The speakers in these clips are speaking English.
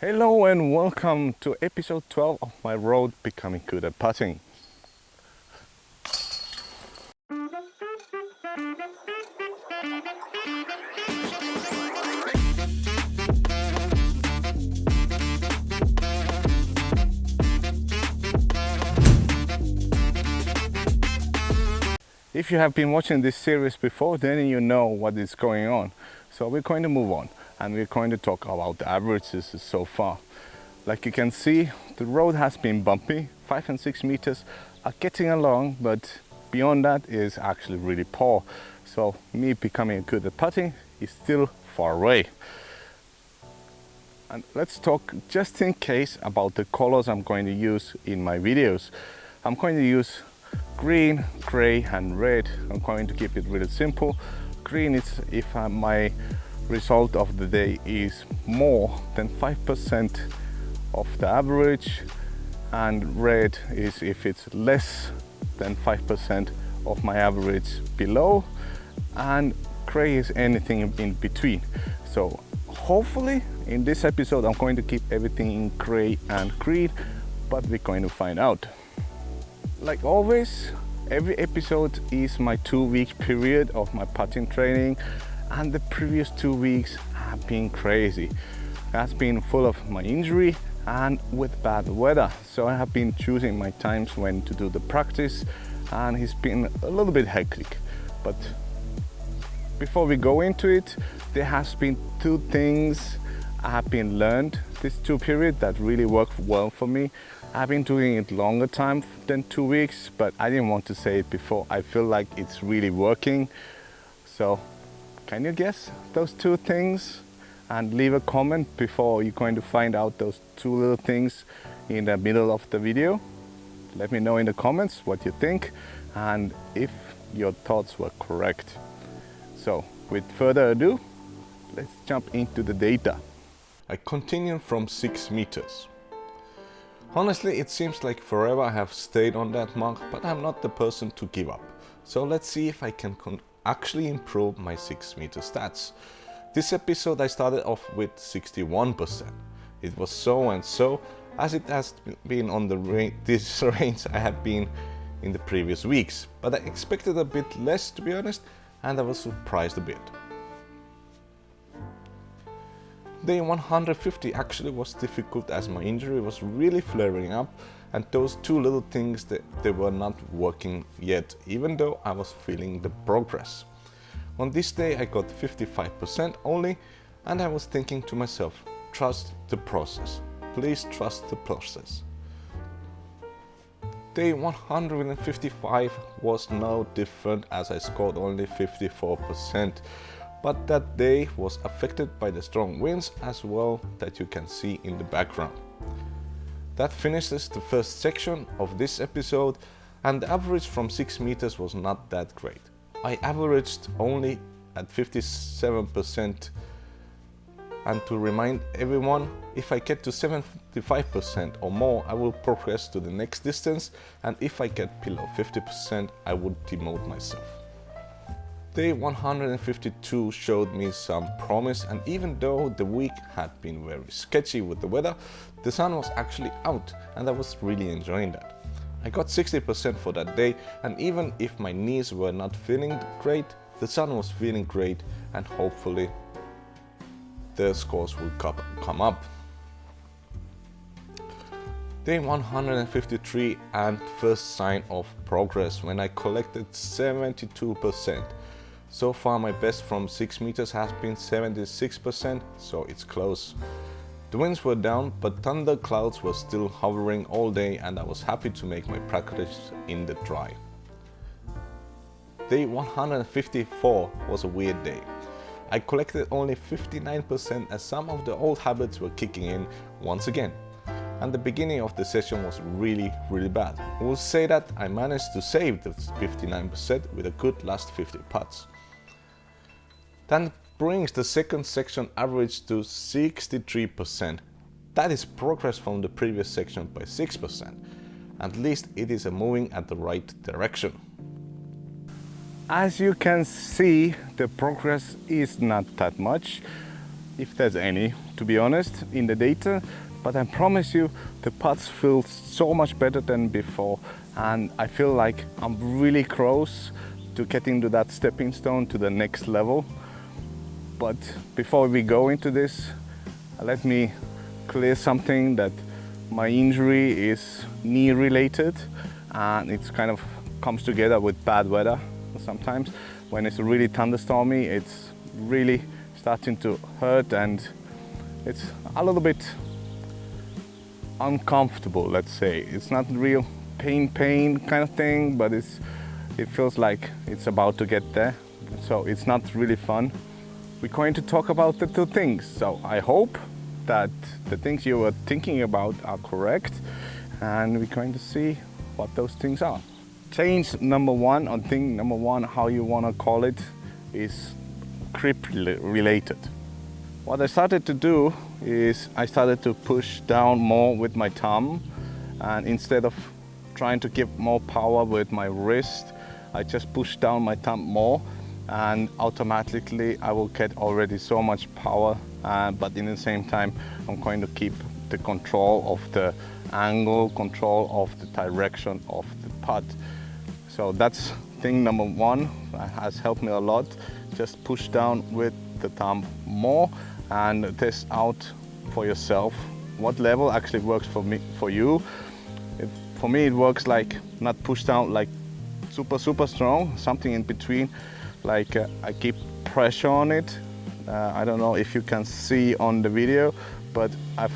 Hello and welcome to episode 12 of my road becoming good at putting. If you have been watching this series before, then you know what is going on. So we're going to move on and we're going to talk about the averages so far. Like you can see, the road has been bumpy. 5 and 6 meters are getting along, but beyond that is actually really poor. So me becoming good at putting is still far away. And let's talk just in case about the colors I'm going to use in my videos. I'm going to use green, gray and red. I'm going to keep it really simple. Green is if my result of the day is more than 5% of the average, and red is if it's less than 5% of my average below, and gray is anything in between. So hopefully in this episode I'm going to keep everything in gray and green, but we're going to find out. Like always, every episode is my 2-week period of my putting training, and the previous 2 weeks have been crazy. It has been full of my injury and with bad weather, so I have been choosing my times when to do the practice, and it's been a little bit hectic. But before we go into it, there has been 2 things I have been learned this 2 period that really worked well for me. I've been doing it longer time than 2 weeks, but I didn't want to say it before. I feel like it's really working. So can you guess those 2 things? And leave a comment before you're going to find out those 2 little things in the middle of the video. Let me know in the comments what you think and if your thoughts were correct. So with further ado, let's jump into the data. I continue from 6 meters. Honestly, it seems like forever I have stayed on that mark, but I'm not the person to give up. So let's see if I can actually improve my 6 meter stats. This episode I started off with 61%. It was so and so, as it has been on this range I have been in the previous weeks, but I expected a bit less, to be honest, and I was surprised a bit. Day 150 actually was difficult as my injury was really flaring up, and those 2 little things they were not working yet, even though I was feeling the progress. On this day I got 55% only, and I was thinking to myself, trust the process. Please trust the process. Day 155 was no different, as I scored only 54%. But that day was affected by the strong winds as well that you can see in the background. That finishes the first section of this episode, and the average from 6 meters was not that great. I averaged only at 57%, and to remind everyone, if I get to 75% or more I will progress to the next distance, and if I get below 50% I would demote myself. Day 152 showed me some promise, and even though the week had been very sketchy with the weather, the sun was actually out and I was really enjoying that. I got 60% for that day, and even if my knees were not feeling great, the sun was feeling great, and hopefully the scores will come up. Day 153 and first sign of progress when I collected 72%. So far my best from 6 meters has been 76%, so it's close. The winds were down, but thunder clouds were still hovering all day, and I was happy to make my practice in the dry. Day 154 was a weird day. I collected only 59% as some of the old habits were kicking in once again. And the beginning of the session was really bad. I will say that I managed to save the 59% with a good last 50 putts. Then brings the second section average to 63%. That is progress from the previous section by 6%. At least it is moving at the right direction. As you can see, the progress is not that much. if there's any, to be honest, in the data, but I promise you the putts feel so much better than before, and I feel like I'm really close to getting to that stepping stone to the next level. But before we go into this, let me clear something, that my injury is knee related, and it's kind of comes together with bad weather. Sometimes when it's really thunderstormy, it's really starting to hurt, and it's a little bit uncomfortable, let's say. It's not real pain kind of thing, but it feels like it's about to get there, so it's not really fun. We're going to talk about the two things, so I hope that the things you were thinking about are correct, and we're going to see what those things are. Change number one, or thing number one, how you want to call it, is grip related. What I started to do is I started to push down more with my thumb, and instead of trying to give more power with my wrist, I just push down my thumb more, and automatically I will get already so much power, but in the same time I'm going to keep the control of the angle, control of the direction of the putt. So that's thing number one, has helped me a lot. Just push down with the thumb more and test out for yourself what level actually works for you. For me it works like not push down like super strong, something in between, like I keep pressure on it. I don't know if you can see on the video, but I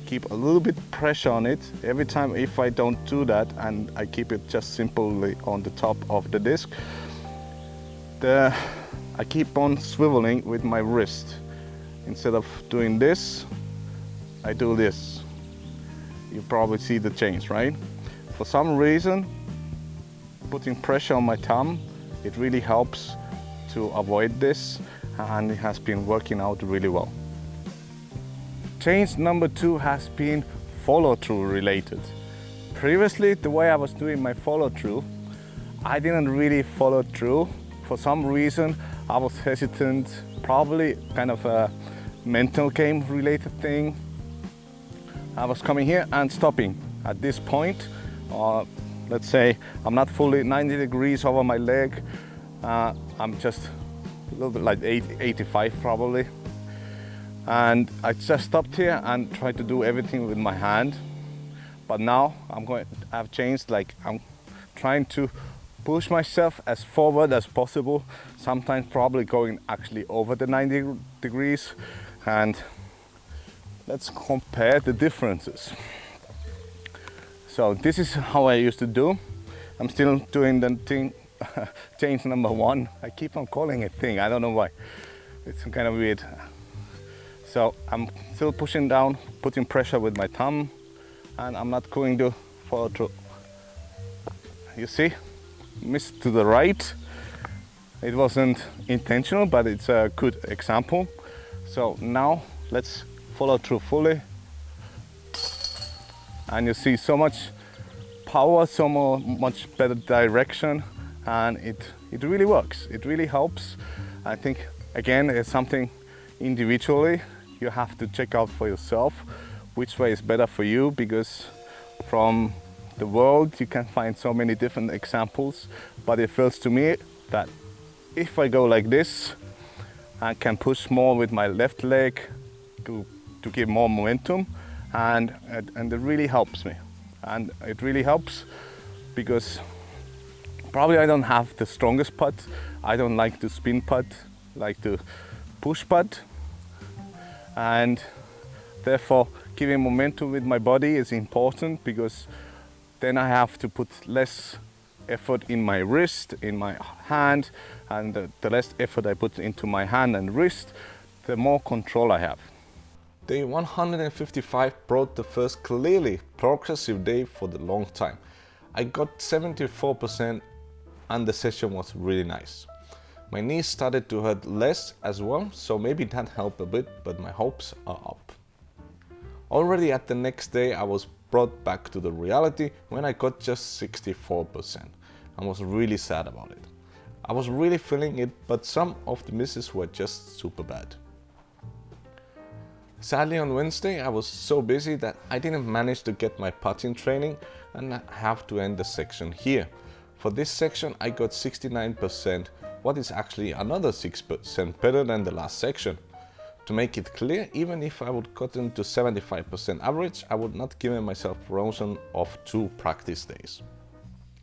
keep a little bit pressure on it every time. If I don't do that and I keep it just simply on the top of the disc, I keep on swiveling with my wrist. Instead of doing this, I do this. You probably see the change, right? For some reason, putting pressure on my thumb, it really helps to avoid this, and it has been working out really well. Change number two has been follow-through related. Previously, the way I was doing my follow-through, I didn't really follow through. For some reason, I was hesitant, probably kind of a mental game related thing. I was coming here and stopping at this point, let's say I'm not fully 90 degrees over my leg, I'm just a little bit like 85 probably, and I just stopped here and tried to do everything with my hand. But now I've changed, like I'm trying to push myself as forward as possible, sometimes probably going actually over the 90 degrees, and let's compare the differences. So this is how I used to do. I'm still doing the thing, change number one. I keep on calling it thing, I don't know why. It's kind of weird. So I'm still pushing down, putting pressure with my thumb, and I'm not going to follow through. You see, missed to the right. It wasn't intentional, but it's a good example. So now let's follow through fully, and you see so much power, so much better direction, and it really works. It really helps. I think again it's something individually you have to check out for yourself which way is better for you, because from the world you can find so many different examples, but it feels to me that if I go like this, I can push more with my left leg to give more momentum, and it really helps me. And it really helps because probably I don't have the strongest putt. I don't like to spin putt, like to push putt, and therefore giving momentum with my body is important, because then I have to put less effort in my wrist, in my hand, and the less effort I put into my hand and wrist, the more control I have. Day 155 brought the first clearly progressive day for the long time. I got 74% and the session was really nice. My knees started to hurt less as well, so maybe that helped a bit, but my hopes are up. Already at the next day I was brought back to the reality when I got just 64%. I was really sad about it. I was really feeling it, but some of the misses were just super bad. Sadly, on Wednesday I was so busy that I didn't manage to get my putting training and I have to end the section here. For this section I got 69%, what is actually another 6% better than the last section. To make it clear, even if I would gotten to 75% average, I would not give myself promotion of 2 practice days.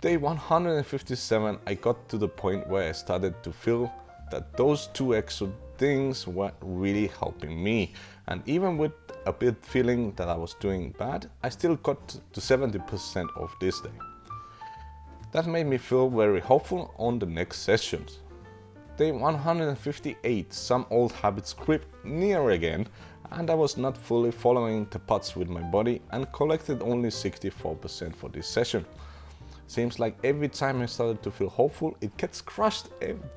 Day 157 I got to the point where I started to feel that those 2 extra things were really helping me, and even with a bit feeling that I was doing bad, I still got to 70% of this day. That made me feel very hopeful on the next sessions. Day 158, some old habits crept near again, and I was not fully following the putts with my body and collected only 64% for this session. Seems like every time I started to feel hopeful, it gets crushed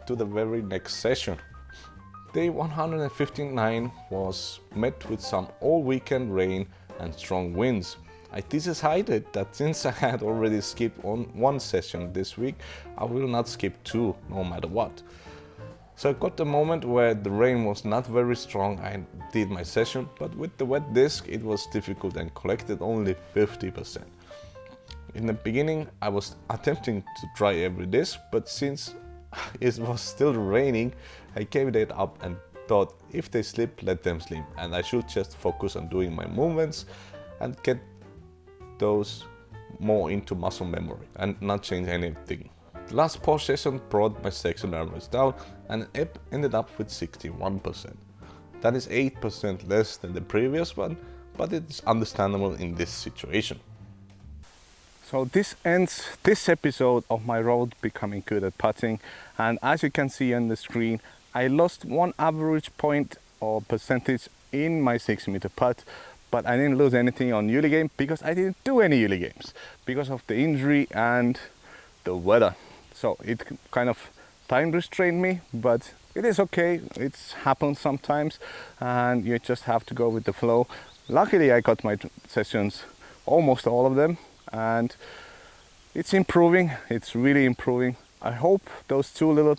to the very next session. Day 159 was met with some all-weekend rain and strong winds. I decided that since I had already skipped on 1 session this week, I will not skip 2 no matter what. So I got the moment where the rain was not very strong. I did my session, but with the wet disc it was difficult and collected only 50%. In the beginning I was attempting to try every disc, but since it was still raining, I gave it up and thought if they slip, let them slip, and I should just focus on doing my movements and get those more into muscle memory and not change anything. The last pause session brought my section average down and it ended up with 61%. That is 8% less than the previous one, but it is understandable in this situation. So this ends this episode of my road becoming good at putting, and as you can see on the screen, I lost 1 average point or percentage in my 6-meter putt, but I didn't lose anything on Uli game because I didn't do any Uli games because of the injury and the weather. So it kind of time restrained me, but it is okay. It's happened sometimes and you just have to go with the flow. Luckily I got my sessions, almost all of them, and it's improving. It's really improving. I hope those 2 little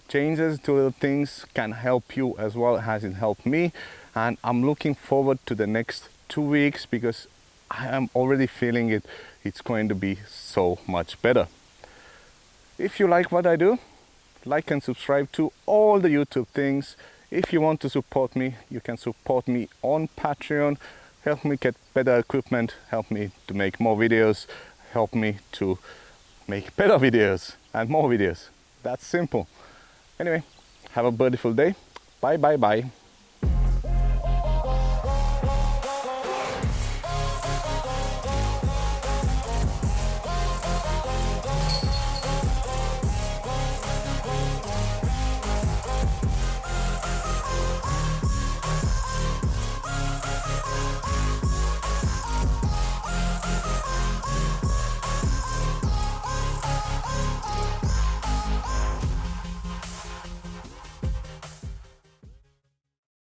changes, 2 little things can help you as well as it helped me, and I'm looking forward to the next 2 weeks because I am already feeling it. It's going to be so much better. If you like what I do, like and subscribe to all the YouTube things. If you want to support me, you can support me on Patreon. Help me get better equipment, help me to make more videos, help me to make better videos and more videos. That's simple. Anyway, have a beautiful day. Bye bye bye.